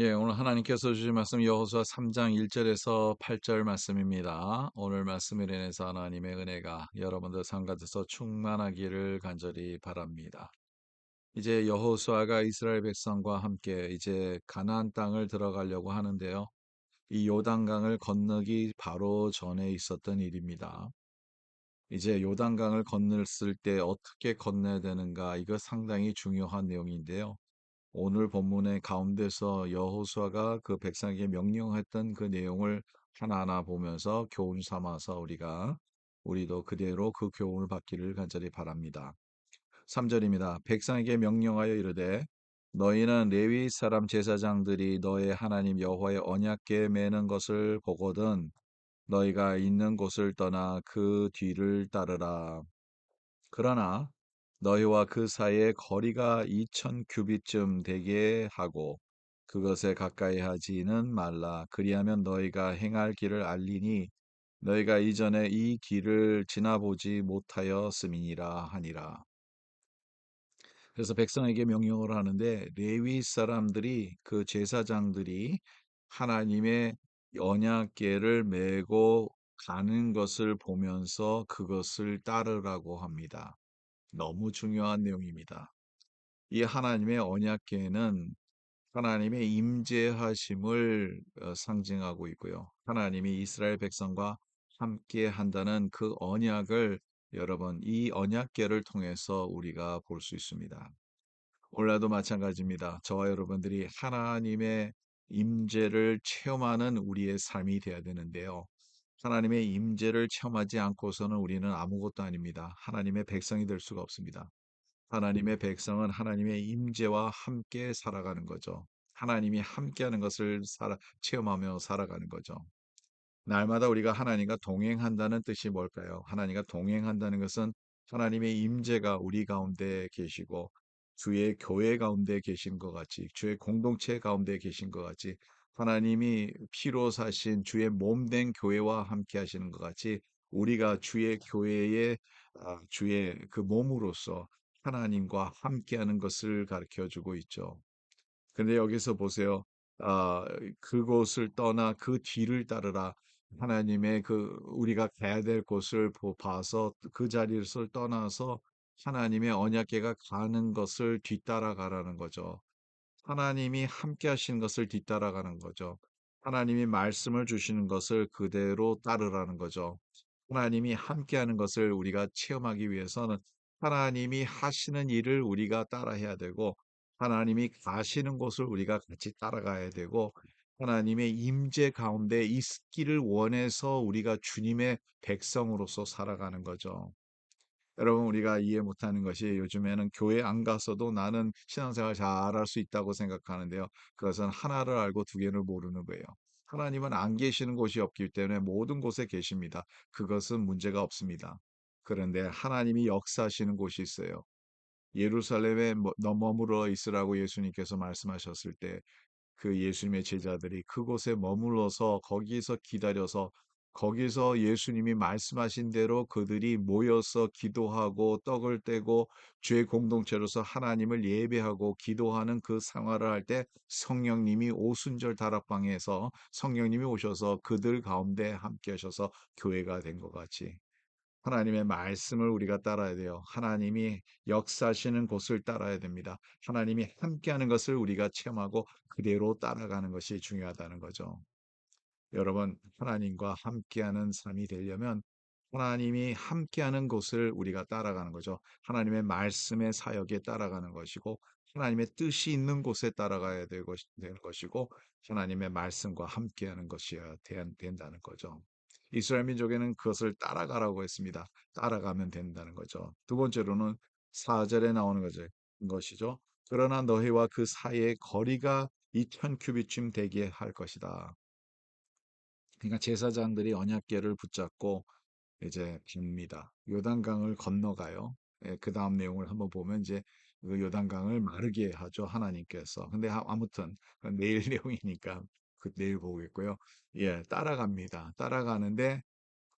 예, 오늘 하나님께서 주신 말씀 여호수아 3장 1절에서 8절 말씀입니다. 오늘 말씀을 인해서 하나님의 은혜가 여러분들 삶 가운데서 충만하기를 간절히 바랍니다. 이제 여호수아가 이스라엘 백성과 함께 이제 가나안 땅을 들어가려고 하는데요. 이 요단강을 건너기 바로 전에 있었던 일입니다. 이제 요단강을 건넜을 때 어떻게 건너야 되는가, 이거 상당히 중요한 내용인데요. 오늘 본문의 가운데서 여호수아가 그 백성에게 명령했던 그 내용을 하나하나 보면서 교훈 삼아서 우리도 그대로 그 교훈을 받기를 간절히 바랍니다. 3절입니다. 백성에게 명령하여 이르되 너희는 레위 사람 제사장들이 너의 하나님 여호와의 언약궤 매는 것을 보거든 너희가 있는 곳을 떠나 그 뒤를 따르라. 그러나 너희와 그 사이의 거리가 2000 규빗쯤 되게 하고 그것에 가까이 하지는 말라. 그리하면 너희가 행할 길을 알리니 너희가 이전에 이 길을 지나보지 못하였음이니라 하니라. 그래서 백성에게 명령을 하는데 레위 사람들이 그 제사장들이 하나님의 언약궤를 메고 가는 것을 보면서 그것을 따르라고 합니다. 너무 중요한 내용입니다. 이 하나님의 언약궤는 하나님의 임재하심을 상징하고 있고요. 하나님이 이스라엘 백성과 함께 한다는 그 언약을 여러분 이 언약궤를 통해서 우리가 볼 수 있습니다. 오늘날도 마찬가지입니다. 저와 여러분들이 하나님의 임재를 체험하는 우리의 삶이 되어야 되는데요. 하나님의 임재를 체험하지 않고서는 우리는 아무것도 아닙니다. 하나님의 백성이 될 수가 없습니다. 하나님의 백성은 하나님의 임재와 함께 살아가는 거죠. 하나님이 함께하는 것을 체험하며 살아가는 거죠. 날마다 우리가 하나님과 동행한다는 뜻이 뭘까요? 하나님과 동행한다는 것은 하나님의 임재가 우리 가운데 계시고 주의 교회 가운데 계신 것 같이 주의 공동체 가운데 계신 것 같이 하나님이 피로 사신 주의 몸된 교회와 함께 하시는 것 같이 우리가 주의 교회의 주의 그 몸으로서 하나님과 함께하는 것을 가르쳐 주고 있죠. 근데 여기서 보세요. 아, 그곳을 떠나 그 뒤를 따르라. 하나님의 그 우리가 가야 될 곳을 봐서 그 자리를 떠나서 하나님의 언약궤가 가는 것을 뒤따라가라는 거죠. 하나님이 함께 하시는 것을 뒤따라가는 거죠. 하나님이 말씀을 주시는 것을 그대로 따르라는 거죠. 하나님이 함께하는 것을 우리가 체험하기 위해서는 하나님이 하시는 일을 우리가 따라해야 되고 하나님이 가시는 곳을 우리가 같이 따라가야 되고 하나님의 임재 가운데 있기를 원해서 우리가 주님의 백성으로서 살아가는 거죠. 여러분 우리가 이해 못하는 것이 요즘에는 교회 안 가서도 나는 신앙생활 잘할 수 있다고 생각하는데요. 그것은 하나를 알고 두 개를 모르는 거예요. 하나님은 안 계시는 곳이 없기 때문에 모든 곳에 계십니다. 그것은 문제가 없습니다. 그런데 하나님이 역사하시는 곳이 있어요. 예루살렘에 머물러 있으라고 예수님께서 말씀하셨을 때 그 예수님의 제자들이 그곳에 머물러서 거기서 기다려서 거기서 예수님이 말씀하신 대로 그들이 모여서 기도하고 떡을 떼고 죄 공동체로서 하나님을 예배하고 기도하는 그 생활을 할 때 성령님이 오순절 다락방에서 성령님이 오셔서 그들 가운데 함께 하셔서 교회가 된 것 같이 하나님의 말씀을 우리가 따라야 돼요. 하나님이 역사하시는 곳을 따라야 됩니다. 하나님이 함께하는 것을 우리가 체험하고 그대로 따라가는 것이 중요하다는 거죠. 여러분, 하나님과 함께하는 삶이 되려면 하나님이 함께하는 곳을 우리가 따라가는 거죠. 하나님의 말씀의 사역에 따라가는 것이고 하나님의 뜻이 있는 곳에 따라가야 되는 것이고 하나님의 말씀과 함께하는 것이어야 된다는 거죠. 이스라엘 민족에는 그것을 따라가라고 했습니다. 따라가면 된다는 거죠. 두 번째로는 4절에 나오는 것이죠. 그러나 너희와 그 사이의 거리가 2000 규빗쯤 되게 할 것이다. 그러니까 제사장들이 언약궤를 붙잡고 이제 갑니다. 요단강을 건너가요. 예, 그 다음 내용을 한번 보면 이제 그 요단강을 마르게 하죠. 하나님께서. 근데 아무튼 그건 내일 내용이니까 그 내일 보겠고요. 예, 따라갑니다. 따라가는데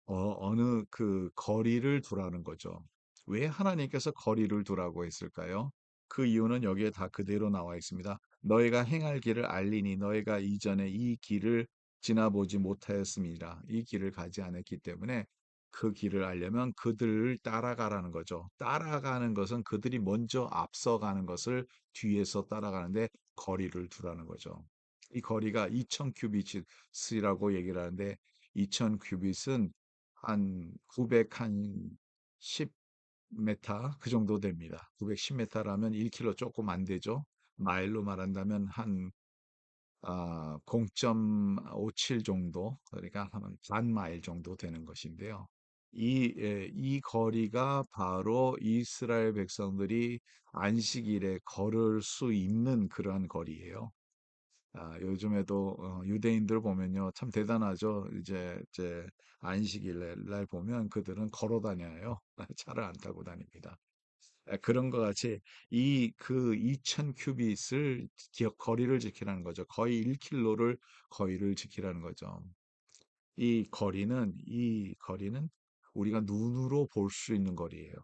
어느 그 거리를 두라는 거죠. 왜 하나님께서 거리를 두라고 했을까요? 그 이유는 여기에 다 그대로 나와 있습니다. 너희가 행할 길을 알리니 너희가 이전에 이 길을 지나보지 못하였습니다. 이 길을 가지 않았기 때문에 그 길을 알려면 그들을 따라가라는 거죠. 따라가는 것은 그들이 먼저 앞서가는 것을 뒤에서 따라가는데 거리를 두라는 거죠. 이 거리가 2000 큐비트이라고 얘기를 하는데 2000 큐빗은 한 910 메타 그 정도 됩니다. 910 메타라면 1킬로 조금 안 되죠. 마일로 말한다면 한 0.57 정도, 그러니까 한 반 마일 정도 되는 것인데요. 이 거리가 바로 이스라엘 백성들이 안식일에 걸을 수 있는 그러한 거리예요. 요즘에도 유대인들 보면요, 참 대단하죠. 이제 안식일 날 보면 그들은 걸어 다녀요. 차를 안 타고 다닙니다. 그런 것 같이 그 2000 큐빗을 기억 거리를 지키라는 거죠. 거의 1킬로를 거리를 지키라는 거죠. 이 거리는 우리가 눈으로 볼 수 있는 거리예요.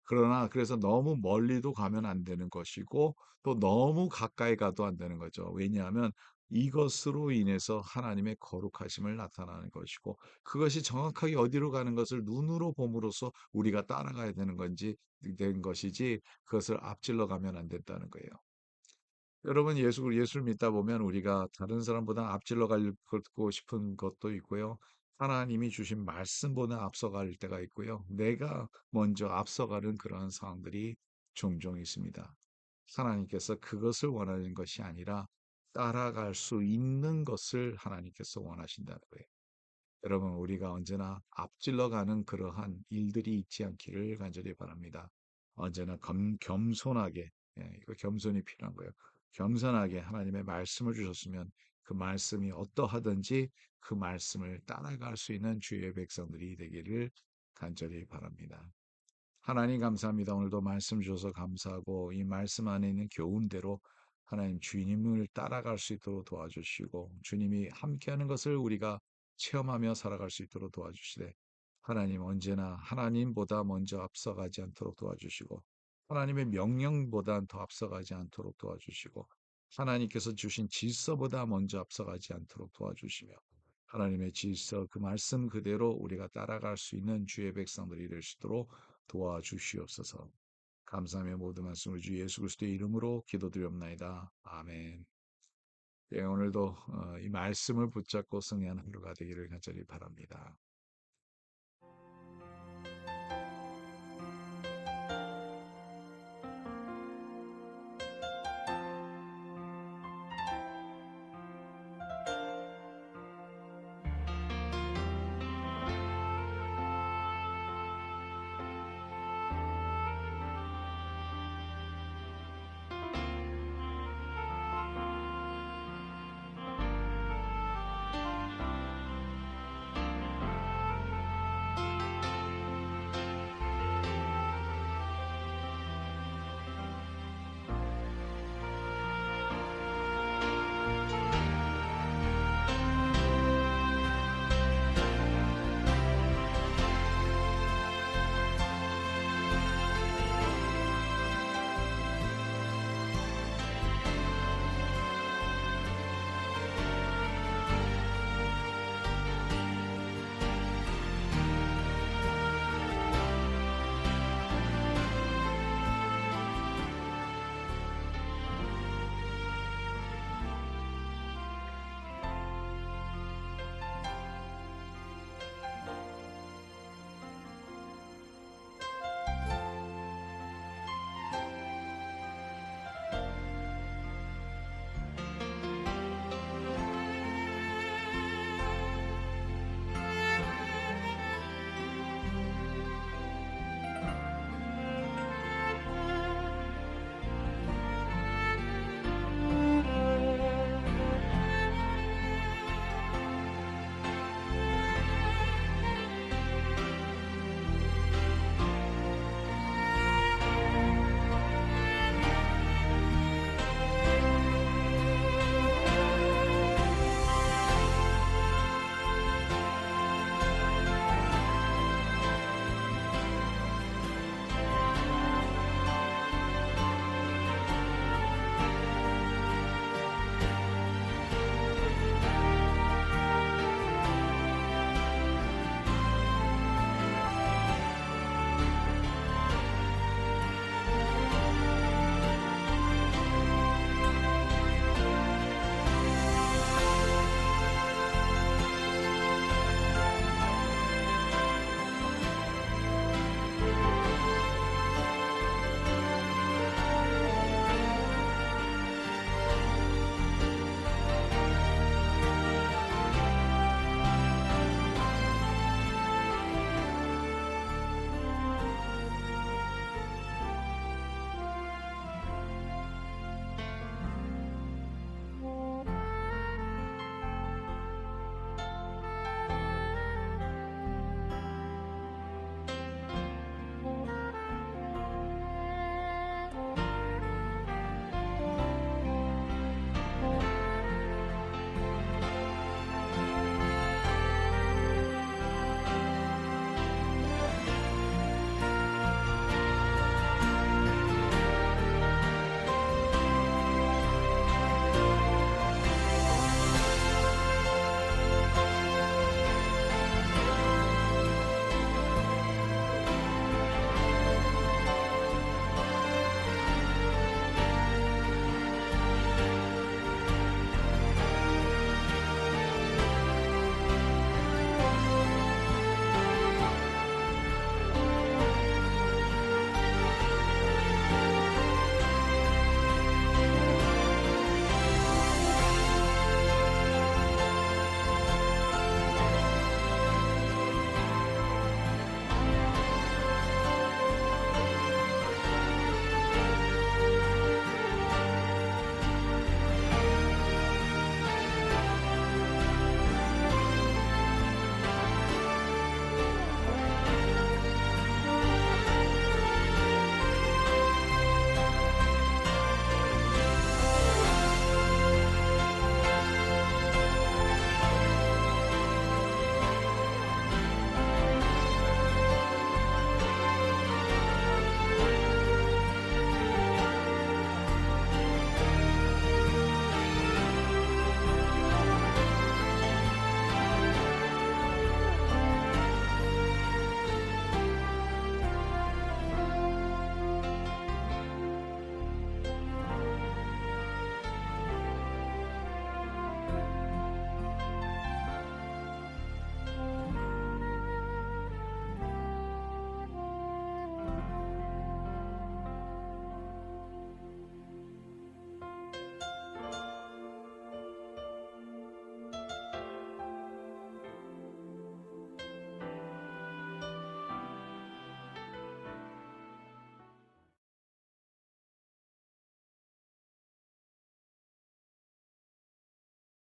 그러나 그래서 너무 멀리도 가면 안 되는 것이고 또 너무 가까이 가도 안 되는 거죠. 왜냐하면 이것으로 인해서 하나님의 거룩하심을 나타나는 것이고 그것이 정확하게 어디로 가는 것을 눈으로 봄으로써 우리가 따라가야 되는 건지 된 것이지 그것을 앞질러 가면 안 된다는 거예요. 여러분 예수를 믿다 보면 우리가 다른 사람보다 앞질러 가고 싶은 것도 있고요. 하나님이 주신 말씀보다 앞서갈 때가 있고요. 내가 먼저 앞서가는 그러한 상황들이 종종 있습니다. 하나님께서 그것을 원하는 것이 아니라 따라갈 수 있는 것을 하나님께서 원하신다는 거예요. 여러분, 우리가 언제나 앞질러 가는 그러한 일들이 있지 않기를 간절히 바랍니다. 언제나 겸손하게, 이거 겸손이 필요한 거예요. 겸손하게 하나님의 말씀을 주셨으면 그 말씀이 어떠하든지 그 말씀을 따라갈 수 있는 주의 백성들이 되기를 간절히 바랍니다. 하나님 감사합니다. 오늘도 말씀 주셔서 감사하고 이 말씀 안에 있는 교훈대로 하나님 주님을 따라갈 수 있도록 도와주시고 주님이 함께하는 것을 우리가 체험하며 살아갈 수 있도록 도와주시되 하나님 언제나 하나님보다 먼저 앞서가지 않도록 도와주시고 하나님의 명령보다 더 앞서가지 않도록 도와주시고 하나님께서 주신 질서보다 먼저 앞서가지 않도록 도와주시며 하나님의 질서 그 말씀 그대로 우리가 따라갈 수 있는 주의 백성들이 될 수 있도록 도와주시옵소서. 감사하며 모든 말씀을 주 예수 그리스도의 이름으로 기도드리옵나이다. 아멘. 예, 오늘도 이 말씀을 붙잡고 승리하는 하루가 되기를 간절히 바랍니다.